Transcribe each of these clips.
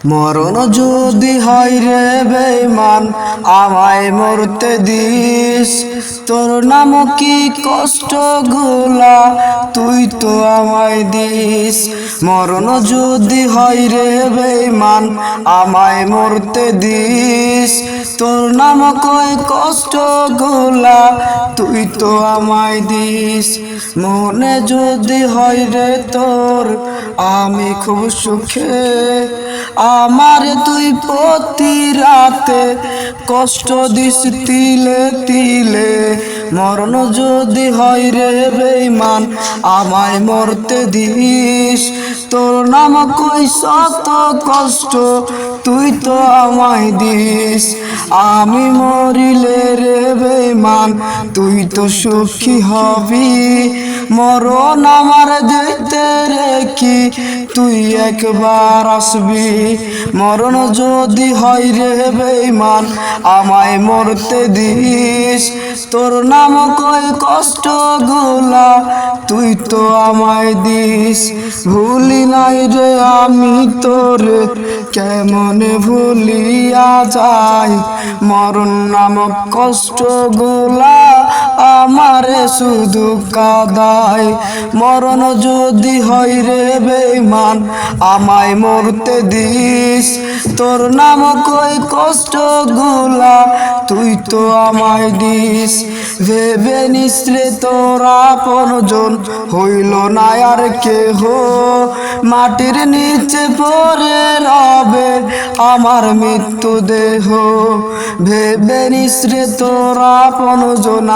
মরণ যদি হয় রে বেঈমান আমায় মরতে দিস, তোর নাম কি কষ্ট গুলা তুই তো আমায় দিস। মরণ যদি হয় রে বেঈমান আমায় মরতে দিস, তোর নাম কই কষ্ট গুলা তুই তো আমায় দিস। মনে যদি হয় রে তোর আমি খুব সুখে, আমারে তুই প্রতি রাতে কষ্ট দিস তিলে তিলে। মরণ যদি হয় রে বেঈমান আমায় মরতে দিস, তোর নাম কই শত কষ্ট তুই তো আমায় দিস। আমি মরিলে রে বেঈমান তুই তো সুখী হবি, মরণ আমার দেখতে রেখি তুই একবার আসবি। মরণ যদি হয় রে বেঈমান আমায় মরতে দিস, তোর নাম কই কষ্ট গুলা তুই তো আমায় দিস। ভুলি নাই রে আমি তোরে কেমনে ভুলিয়া যাই, মরণ নামক কষ্ট গুলা আমারে শুধু কাদায়। মরণ যদি হয় রে বেঈমান আমায় মরতে দিস, তোর নাম কই কষ্ট গুলা তুই তো আমায় দিস। ভেবে নিস রে তোর আপনজন হইল না আর কেহ, মাটির নিচে পড়ে রবে আমার মৃত্যু দেহ। ভেবে নিস রে তোর আপনজন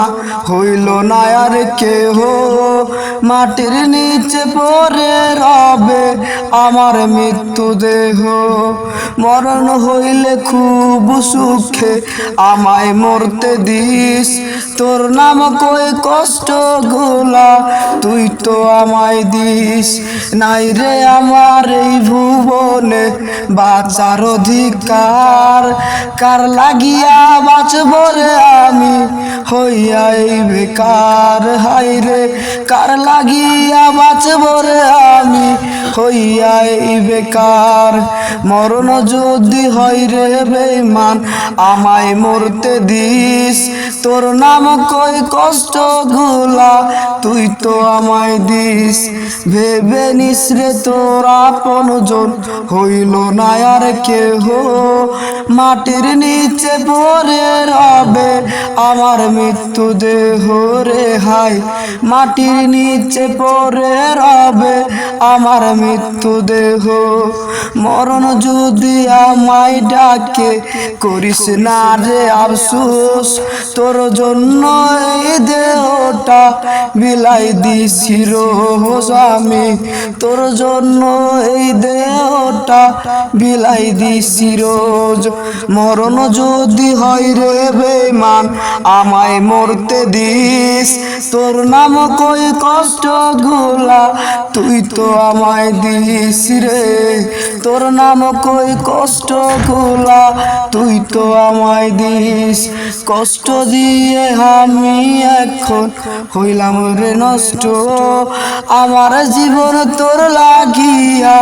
হইল না আর কেহ, মাটির নিচে পড়ে রবে আমার মৃত্যু দেহ। মরণ হইলে খুব সুখে আমায় মরতে দিস, তোর নাম কই কষ্ট গুলা তুই তো আমায় দিস। নাই রে আমার এই ভুবনে বাঁচার অধিকার, কার লাগিয়া বাঁচব রে আমি হইয়া এই বেকার। হাই রে কার লাগিয়া বাঁচব রে আমি হইয়া এই বেকার। মরণ যদি হয় রে বেঈমান আমায় মরতে দিস, তোর নাম কই কষ্ট গুলা তুই তো আমায় দিস। ভেবে নিস রে তোর আপনজন হইল না আর কেহ, মাটির নিচে পড়ে রবে আমার মৃত্যু দেহ রে। হাই মাটির নিচে পড়ে রবে আমার মৃত্যু দেহ। মরণ যদি আমায় ডাকে করিস না রে আফসোস, তোর জন্য এই দেহটা বিলাই দিছি রোজ আমি, তোর জন্য এই দেহটা বিলাই দিছি রোজ। মরণ যদি হয় রে বেঈমান আমায় মরতে দিস, তোর নাম কই কষ্ট গুলা তুই তো আমায় দিস রে। তোর নাম কই কষ্ট গুলা তুই তো আমায় দিস। কষ্ট দিয়ে আমি এখন হইলাম রে নষ্ট, আমার জীবন তোর লাগিয়া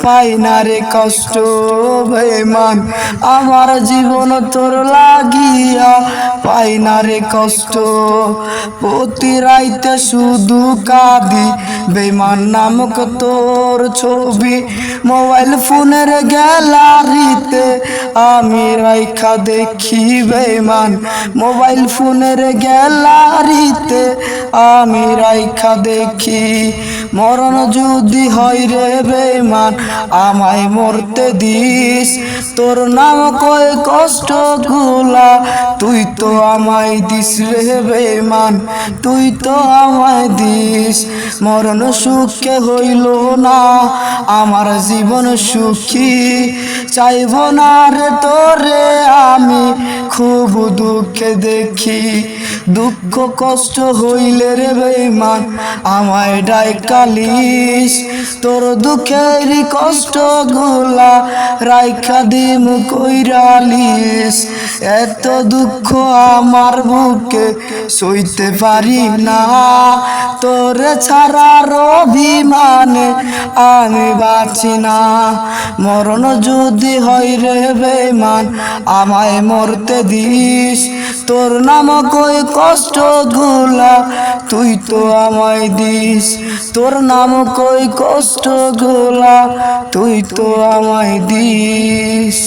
পাই না রে কষ্ট। বেঈমান আমার জীবন তোর লাগিয়া পাই না রে কষ্ট। প্রতি রাইতে শুধু কাঁদি বেঈমান নামক তোর ছবি মোবাইল ফোনের গ্যালারিতে আমি রাইখা দেখি বেঈমান, মোবাইল ফোনের গ্যালারিতে আমি রাইখা দেখি। মরণ যদি হয় রে বেঈমান আমায় মরতে দিস, তোর নাম কই কষ্ট গুলা তুই তো আমায় দিস রে বেঈমান তুই তো আমায় দিস। মরণ সুখে হইল না আমার জীবন সুখী, চাইব না রে তোরে আমি খুব দুঃখে দেখি। দুঃখ কষ্ট হইলে রে বেঈমান আমায় ডাইকা লিস, তোর দুঃখের কষ্ট গুলা রাইখা দিম কইরালিস। এত দুঃখ আমার বুকে সইতে পারি না, তোরে ছাড়ার অভিমানে আমি বাঁচি না। মরণ যদি হয় রে বেঈমান আমায় মরতে দিস, তোর নামক ওই কষ্ট গুলা তুই তো আমায় দিস, তোর নামক ওই কষ্ট গুলা তুই তো আমায় দিস।